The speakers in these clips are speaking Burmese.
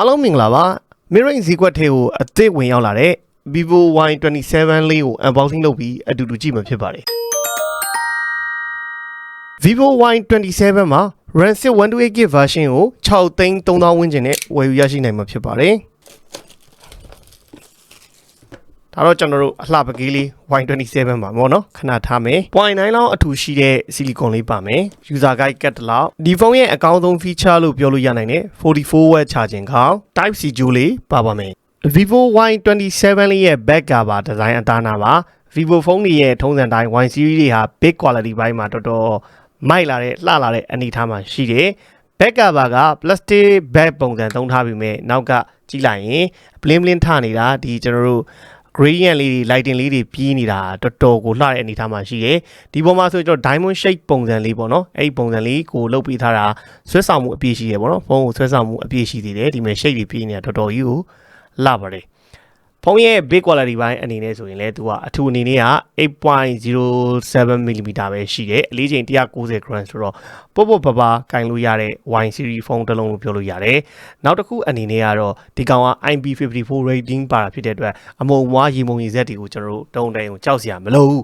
အားလုံးမင်္ဂလာပါ Midrange ဈေးကွက်ထဲကိုအသစ်ဝင်ရောက်လာတဲ့ ViVO Y27 လေးကို unboxing လုပ်ပြီးအတူတူကြည့်မှာဖြစ်ပါတယ် ViVO Y27 မှာ RAM 128GB version ကို6,300,000 ဝန်းကျင်နဲ့ဝယ်ယူရရှိနိုင်မှာဖြစ်ပါတယ်ဒါတော့ကျွန်တော်တို့အလှပကလေး Y27 မှာပေါ့နော်ခဏထားမယ် 0.9 လောက်အထူရှိတဲ့ silicon လေးပါမယ် user guide ကတ်တလောက်ဒီဖုန်းရဲ့အကောင်းဆုံး feature လို့ပြောလို့ရနိုင်တဲ့ 44W charging ခေါင်း Type C ဂျိုးလေးပါပါမယ် ViVO Y27 လေးရဲ့ back cover design အသားနာပါ ViVO ဖုန်းတွေရဲ့ထုံးစံတိုင်း Y series တွေဟာ big quality ဘိုင်းမှာတော်တော်မိုက်လာတဲ့လှလာတဲ့အနေထားမှာရှိတယ် back cover က plastic bag ပုံစံသုံးထားပြီးမြဲနောက်ကကြည့်လိုက်ရင် bling bling ထနေတာဒီကျွန်တော်တို့gradient လေးတွေ lighting လေးတွေပြီးနေတာတော်တော်ကိုလှတဲ့အနေထားမှာရှိတယ်ဒီပေါ်မှာဆိုကျွန်တော် diamond shape ပုံစံလေးပေါ့နော်အဲ့ဒီပုံစံလေးကိုလုပ်ပေးထားတာဆွဲဆောင်မှုအပြည့်ရှိတယ်ပေါ့နော်ဖုန်းကိုဆွဲဆောင်မှုအပြည့်ရှိသေးတယ်ဒီမှာ shape တွေပြီးနေတာတော်တော်ကြီးကိုလှပါတယ်ဖုန်းရဲ့ big quality ဘိုင်းအနေနဲ့ဆိုရင်လည်းသူကအထူအနေနဲ့က 8.07mm ပဲရှိတယ်အလေးချိန် 190g ဆိုတော့ပေါ့ပပကင်လို့ရတဲ့ Y series ဖုန်းတစ်လုံးလို့ပြောလို့ရတယ်နောက်တစ်ခုအနေနဲ့ကတော့ဒီကောင်က IP54 rating ပါတာဖြစ်တဲ့အတွက်အမုံမွားရေမုံရေစက်တွေကိုကျွန်တော်တို့တုံးတိုင်းကိုကြောက်စရာမလိုဘူး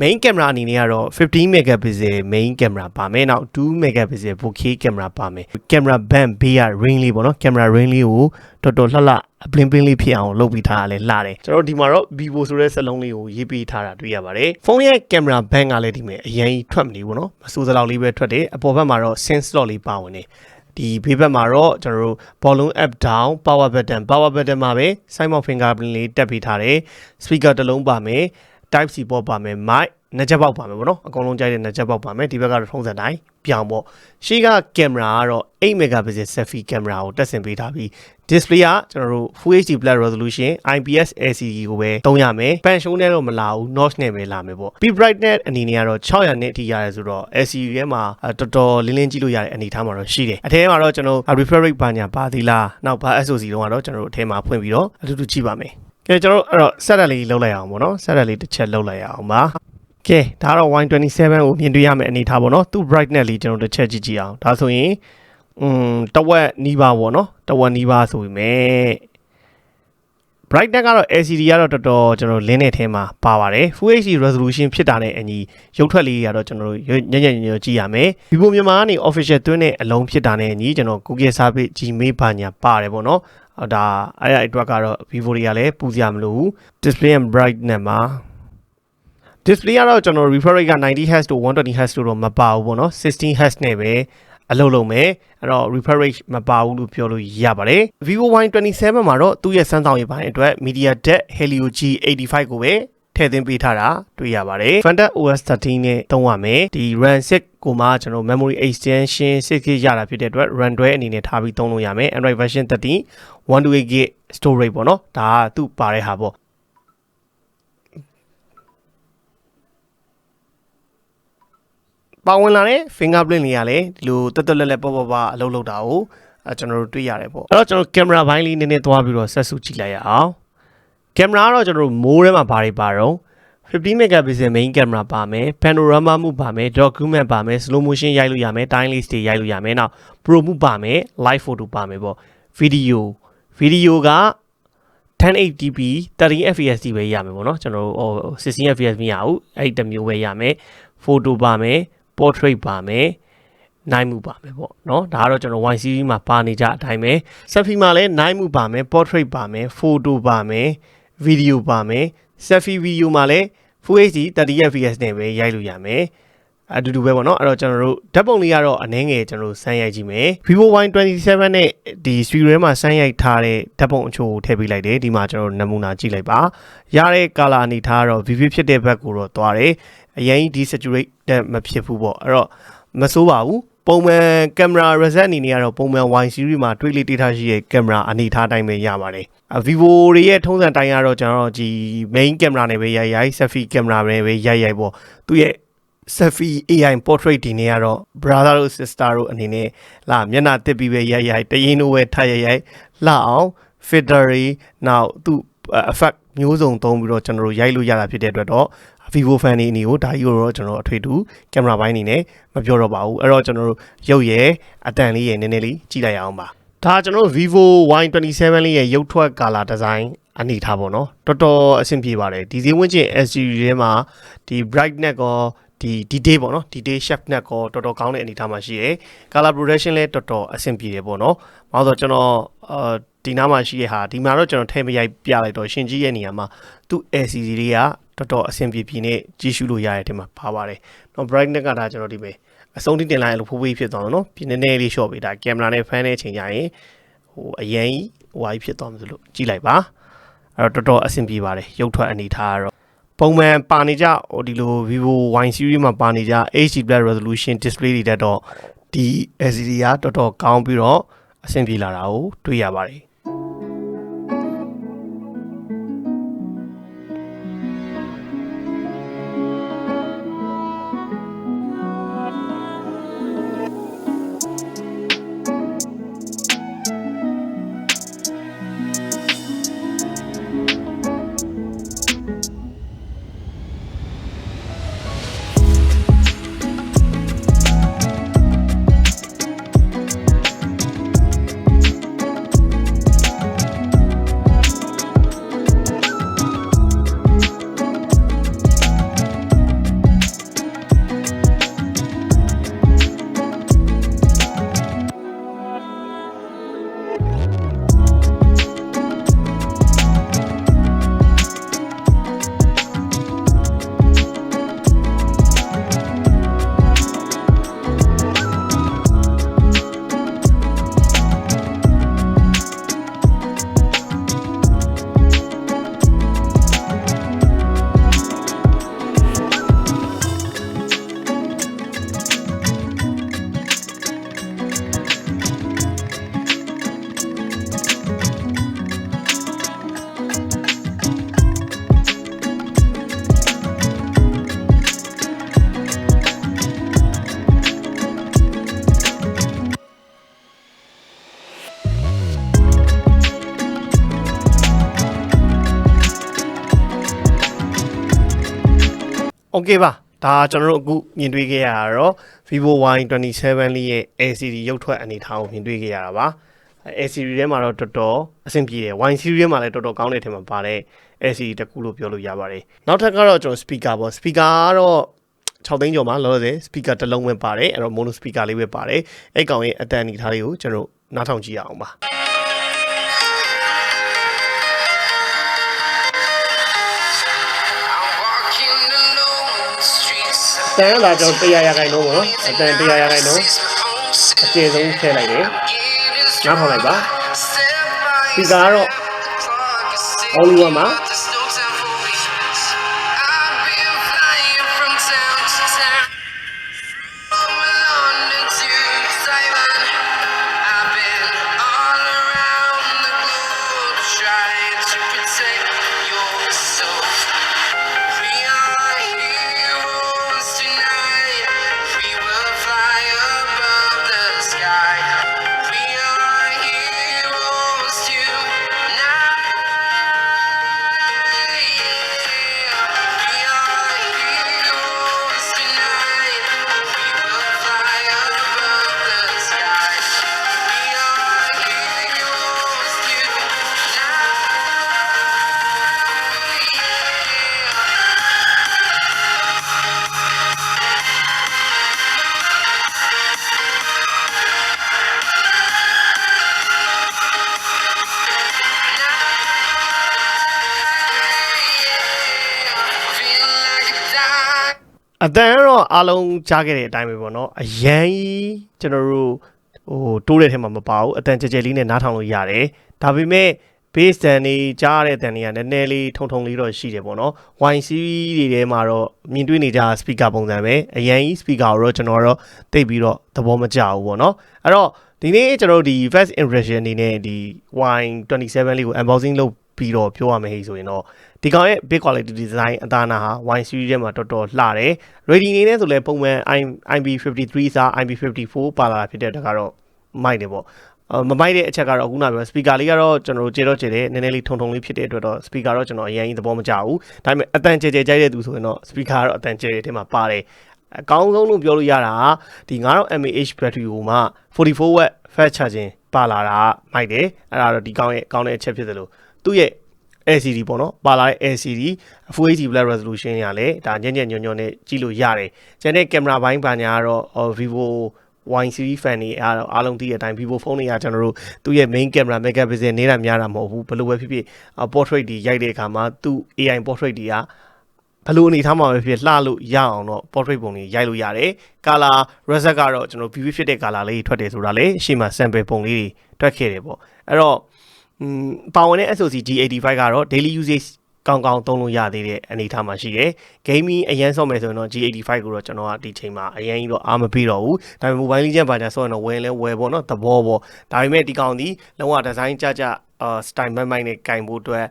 main camera အနေနဲ့ကတော့ 15 megapixel main camera ပါမယ်နောက်2 megapixel 4K camera ပါမယ် camera band ဘေးက ring လေးပေါ့နော် camera ring လေးကိုတော်တော်လှလှ bling bling လေးဖြစ်အောင်လုပ်ပြီးထားတာလည်းလှတယ်ကျွန်တော်ဒီမှာတော့ ViVO ဆိုတဲ့စက်လုံးလေးကိုရေးပေးထားတာတွေ့ရပါတယ်ဖုန်းရဲ့ camera band ကလည်းဒီမှာအရင်ထွက်မနေဘူးနော်မစိုးစလောက်လေးပဲထွက်တယ်အပေါ်ဘက်မှာတော့ sense slot လေးပါဝင်တယ်ဒီဘေးဘက်မှာတော့ကျွန်တော်တို့ volume up down power button မှာပဲ side mount fingerprint လေးတက်ပေးထားတယ် speaker တစ်လုံးပါမယ် Type C ပေါ်ပါမယ် mic နှစ်ချက်ပေါက်ပါမယ်ဗောနော်အကုန်လုံးကြိုက်တဲ့နှစ်ချက်ပေါက်ပါမယ်ဒီဘက်ကတော့ထုံးစံတိုင်းပြောင်းပေါ့ရှေ့ကကင်မရာကတော့ 8 megapixel selfie camera ကိုတက်ဆင်ပေးထားပြီး display ကကျွန်တော်တို့ Full HD Plus resolution IPS LCD ကိုပဲသုံးရမယ်ပန်ရှုံးနဲ့တော့မလာဘူး notch နဲ့ပဲလာမယ်ပေါ့ peak brightness အနေနဲ့ကတော့600 nit အထိရတယ်ဆိုတော့ LCD ထဲမှာတော်တော်လင်းလင်းကြည့်လို့ရတဲ့အနေထားမှာတော့ရှိတယ်အထဲမှာတော့ကျွန်တော် refresh rate ပါညာပါသေးလားနောက်ဘာ SOC တုန်းကတော့ကျွန်တော်တို့အထဲမှာဖွင့်ပြီးတော့အတူတူကြည့်ပါမယ်ကဲကျွန်တော်အဲ့တော့ set လေးလုပ်လိုက်အောင်ပေါ့နော် set လေးတစ်ချက်လုပ်လိုက်အောင်ပါကဲဒါတော့ Y27 ကိုမြင်တွေ့ရမယ့်အနေထားပေါ့နော်သူ brightness လေးကျွန်တော်တစ်ချက်ကြည့်ကြည့်အောင်ဒါဆိုရင်တဝက်နီးပါးပေါ့နော်တဝက်နီးပါးဆိုပေမဲ့ brightness ကတော့ LCD ကတော့တော်တော်ကျွန်တော်လင်းတဲ့ထဲမှာပါပါတယ် Full HD resolution ဖြစ်တာနဲ့အညီရုပ်ထွက်လေးတွေကတော့ကျွန်တော်တို့ညံ့ကြည့်ရမယ် ViVO မြန်မာကနေ official သွင်းတဲ့အလုံးဖြစ်တာနဲ့အညီကျွန်တော် Google service Gmail ဘာညာပါတယ်ပေါ့နော်ဒါအဲ့ဒါအတွက်ကတော့ ViVO တွေကလည်းပူစရာမလိုဘူး display and brightness မှာdisplay ကတော့ကျွန်တော် refresh rate က 90Hz တို့ 120Hz တို့တော့မပါဘူးပေါ့နော် 16Hz နဲ့ပဲအလုပ်လုပ်မယ်အဲ့တော့ refresh rate မပါဘူးလို့ပြောလို့ရပါတယ် ViVO Y27 မှာတော့သူ့ရဲ့စမ်းဆောင်ရည်ပိုင်းအတွက် MediaTek Helio G85 ကိုပဲထည့်သွင်းပေးထားတာတွေ့ရပါတယ် Phantom OS 13နဲ့သုံးရမယ်ဒီ RAM 6ကိုမှကျွန်တော် memory extension 6GB ရတာဖြစ်တဲ့အတွက် RAM တွဲအနေနဲ့ထားပြီးသုံးလို့ရမယ် Android version 13 128GB storage ပေါ့နော်ဒါကသူ့ပါတဲ့ဟာပေါ့ပါဝင်လာတဲ့ fingerprint လေးကလည်းဒီလိုတက်လက်ပေါ့အလုပ်လုပ်တာကိုကျွန်တော်တို့တွေ့ရတယ်ပေါ့အဲ့တော့ကျွန်တော်ကင်မရာဘိုင်းလေးနည်းနည်းသွားပြီးတော့ဆက်စုကြည့်လိုက်ရအောင်ကင်မရာကတော့ကျွန်တော်တို့မိုးထဲမှာဘာတွေပါတော့15 megapixel main camera ပါမယ် panorama မှုပါမယ် document ပါမယ် slow motion ရိုက်လို့ရမယ် time lapse တွေရိုက်လို့ရမယ်နောက် pro မှုပါမယ် live photo ပါမယ်ပေါ့ video က 1080p 30fps ပဲရမယ်ပေါ့နော်ကျွန်တော်တို့16fps မရဘူးအဲ့ဒီတစ်မျိုးပဲရမယ် photo ပါမယ် portrait ပါမယ်နိုင်မှုပါမယ်ပေါ့เนาะဒါကတော့ကျွန်တော် Y series မှာပါနေကြအတိုင်းပဲ selfie မှာလည်းနိုင်မှုပါမယ် portrait ပါမယ် photo ပါမယ် video ပါမယ် selfie video မှာလည်း Full HD 30fps နဲ့ပဲရိုက်လို့ရမယ်အတူတူပဲပေါ့เนาะအဲ့တော့ကျွန်တော်တို့ဓာတ်ပုံလေးကတော့အနည်းငယ်ကျွန်တော်တို့စမ်းရိုက်ကြည့်မယ် ViVO Y27 နဲ့ဒီ screen မှာစမ်းရိုက်ထားတဲ့ဓာတ်ပုံအချို့ကိုထည့်ပေးလိုက်တယ်ဒီမှာကျွန်တော်တို့နမူနာကြည့်လိုက်ပါရတဲ့ color အနေထားကတော့ vivid ဖြစ်တဲ့ဘက်ကိုတော့သွားတယ်အရင် desaturate မဖြစ်ဘူးပေါ့အဲ့တော့မစိုးပါဘူးပုံမှန် camera result အနေနဲ့ကတော့ပုံမှန် Y series မှာတွေ့လေ့ထားရှိတဲ့ camera အနေထားတိုင်းပဲရပါတယ်ViVO တွေရဲ့ထုံးစံတိုင်းကတော့ကျွန်တော်ဒီ main camera နဲ့ပဲရိုက် selfie camera နဲ့ပဲရိုက်ပေါ့သူရဲ့ selfie AI portrait ဒီနေ့ကတော့ brother တို့ sister တို့အနေနဲ့လာမျက်နှာတစ်ပြီးပဲရိုက်တရင်တို့ပဲထားရိုက်လှအောင် filter တွေနောက်သူ effect မျိုးစုံသုံးပြီးတော့ကျွန်တော်တို့ရိုက်လို့ရတာဖြစ်တဲ့အတွက်တော့ ViVO fan တွေအနေကိုဒါကြီးကိုတော့ကျွန်တော်အထွေထူးကင်မရာပိုင်းနေနဲ့မပြောတော့ပါဘူးအဲ့တော့ကျွန်တော်တို့ရုပ်ရဲ့အတန်လေးရဲ့နည်းနည်းလေးကြည့်လိုက်အောင်ပါ ဒါ ဒါကျွန်တော် ViVO Y27 လေးရဲ့ရုပ်ထွက် color design အနေထားပေါ့နော်တော်တော်အဆင်ပြေပါတယ်ဒီဈေးဝန်းကျင် SG ထဲမှာဒီ brightness ကောဒီ detail ပေါ့နော် detail sharpness ကောတော်တော်ကောင်းတဲ့အနေထားမှာရှိတယ် color production လည်းတော်တော်အဆင်ပြေတယ်ပေါ့နော်ဘာလို့ဆိုကျွန်တော်ဒီနားမှာရှိတဲ့ဟာဒီမှာတော့ကျွန်တော်ထဲမရိုက်ပြလိုက်တော့ရှင်ကြီးရဲ့နေရာမှာသူ့ LCD လေးကတော်တော်အဆင်ပြေပြေနဲ့ကြည့်ရှုလို့ရတဲ့ထဲမှာပါပါတယ်နော် brightness ကဒါကျွန်တော်ဒီပဲအဆုံးထိတင်လိုက်လို့ဖိုးဖိုးဖြစ်သွားတယ်နော်ပြင်းနေလေး short ပေးတာကင်မရာနဲ့ဖမ်းတဲ့အချိန်ကျရင်ဟိုအရင်ဟိုဟာကြီးဖြစ်သွားမှဆိုလို့ကြည့်လိုက်ပါအဲ့တော့တော်တော်အဆင်ပြေပါတယ်ရုပ်ထွက်အနေထားကတော့ပုံမှန်ပါနေကြဟိုဒီလို ViVO Y series မှာပါနေကြ HD+ resolution display တွေတက်တော့ဒီ LCD ကတော်တော်ကောင်းပြီးတော့အဆင်ပြေလာတာကိုတွေ့ရပါတယ်โอเคပါဒါကျွန်တော်တို့အခုမြင်တွေ့ခဲ့ရတာတော့ ViVO Y27 လေးရဲ့ LCD ရုပ်ထွက်အနေထားကိုမြင်တွေ့ခဲ့ရတာပါ LCD ထဲမှာတော့တော်တော်အဆင်ပြေတယ် Y series ထဲမှာလည်းတော်တော်ကောင်းတဲ့ထဲမှာပါတဲ့ LCD တစ်ခုလို့ပြောလို့ရပါတယ်နောက်ထပ်ကတော့ကျွန်တော် speaker ပေါ့ speaker ကတော့6သိန်းကျော်မှာလောလောဆယ် speaker တစ်လုံးပဲပါတယ်အဲ့တော့ mono speaker လေးပဲပါတယ်အဲ့ကောင်ရဲ့အတန်အနေထားလေးကိုကျွန်တော်နားထောင်ကြည့်ရအောင်ပါတန်လာကျွန်တော်100ရာခိုင်နှုန်းပေါ့နော်အတန်100ရာခိုင်နှုန်းအကျေဆုံးထည့်လိုက်တယ်နားထောင်လိုက်ပါဒီကတော့ only one မှာအတန်တော့အားလုံးကြားခဲ့တဲ့အတိုင်းပဲပေါ့နော်အရန်ကြီးကျွန်တော်တို့ဟိုတိုးတဲ့ထဲမှာမပါဘူးအတန်ကြဲကြဲလေးနဲ့နားထောင်လို့ရတယ်ဒါပေမဲ့ base တန်တွေကြားရတဲ့တန်တွေကနည်းနည်းလေးထုံထုံလေးတော့ရှိတယ်ပေါ့နော် Y series တွေထဲမှာတော့မြင်တွေ့နေကြ speaker ပုံစံပဲအရန်ကြီး speaker ကိုတော့ကျွန်တော်တော့သိပြီးတော့သဘောမကျဘူးပေါ့နော်အဲ့တော့ဒီနေ့ကျွန်တော်တို့ဒီ first impression အနေနဲ့ဒီ Y27 လေးကို unboxing လုပ်ပြီးတော့ပြောရမယ်ဟိဆိုရင်တော့ဒီကောင်ရဲ့ big quality design အသားနာဟာ Y series ထဲမှာတော်တော်လှတယ် ready နေနေဆိုလဲပုံမှန် IP53 စား IP54 ပါလာဖြစ်တဲ့အတွက်ကတော့မိုက်တယ်ပေါ့မမိုက်တဲ့အချက်ကတော့အခုနပြော speaker လေးကတော့ကျွန်တော်တို့ကျေတော့ကျေတယ်နည်းနည်းလေးထုံထုံလေးဖြစ်တဲ့အတွက်တော့ speaker တော့ကျွန်တော်အရင်ကြီးသဘောမကျဘူးဒါပေမဲ့အတန်ကြဲကြဲကြိုက်တဲ့သူဆိုရင်တော့ speaker ကတော့အတန်ကြဲတဲ့ထဲမှာပါတယ်အကောင်းဆုံးလို့ပြောလို့ရတာဒီ9000 mAh battery ကိုမှ44 watt fast charging ပါလာတာမိုက်တယ်အဲ့ဒါတော့ဒီကောင်းတဲ့အချက်ဖြစ်တယ်လို့သူ့ရဲ့ LCD ပေါ့နော်ပါလာတဲ့ LCD Full HD Black Resolution ရလဲဒါညံ့ညွန့်နဲ့ကြည့်လို့ရတယ်ကျန်တဲ့ကင်မရာပိုင်းပါညာကတော့ Vivo Y series fan တွေအားလုံးသိတဲ့အတိုင်း Vivo phone တွေကကျွန်တော်တို့သူ့ရဲ့ main camera megapixel နေတာများတာမဟုတ်ဘူးဘယ်လိုပဲဖြစ်ဖြစ် portrait တွေရိုက်တဲ့အခါမှာသူ့ AI portrait တွေကဘယ်လိုအနေထားမှာပဲဖြစ်လှလို့ရအောင်တော့ portrait ပုံတွေရိုက်လို့ရတယ် color result ကတော့ကျွန်တော် vivid ဖြစ်တဲ့ color လေးထွက်တယ်ဆိုတာလေအရှိမ sample ပုံလေးတွေထွက်ခဲ့တယ်ပေါ့အဲ့တော့ပါဝင်တဲ့ SOC G85 ကတော့ daily usage ကောင်းသုံးလို့ရသေးတဲ့အနေအထားမှာရှိတယ် gaming အရန်ဆော့မယ်ဆိုရင်တော့ G85 ကိုတော့ကျွန်တော်ကဒီချိန်မှာအရန်ကြီးတော့အားမပေးတော့ဘူးဒါပေမဲ့ mobile legend ဘာညာဆော့ရင်တော့ဝယ်ပေါ့နော်သဘောပေါ့ဒါပေမဲ့ဒီကောင်ဒီလုံးဝ design ကြstyle မိုက်နဲ့ကင်ဖို့အတွက်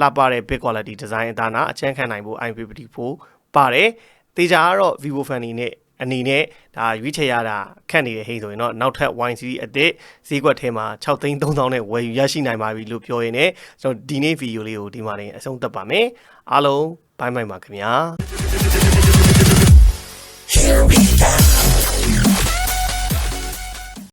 လှပတဲ့ big quality design အသားနာအချမ်းခံနိုင်ဖို့ IP54 ပါတယ်တေချာကတော့ Vivo fan အနေနဲ့ဒါရွေးချယ်ရတာခက်နေတဲ့ဟိဆိုရင်တော့နောက်ထပ် Y series အသစ်ဈေးကွက်ထဲမှာ 6,300 နဲ့ဝယ်ယူရရှိနိုင်ပါပြီလို့ပြောရင်းနဲ့ကျွန်တော်ဒီနေ့ဗီဒီယိုလေးကိုဒီမှာတင်အဆုံးသတ်ပါမယ်အားလုံးဘိုင်းပါခင်ဗျာ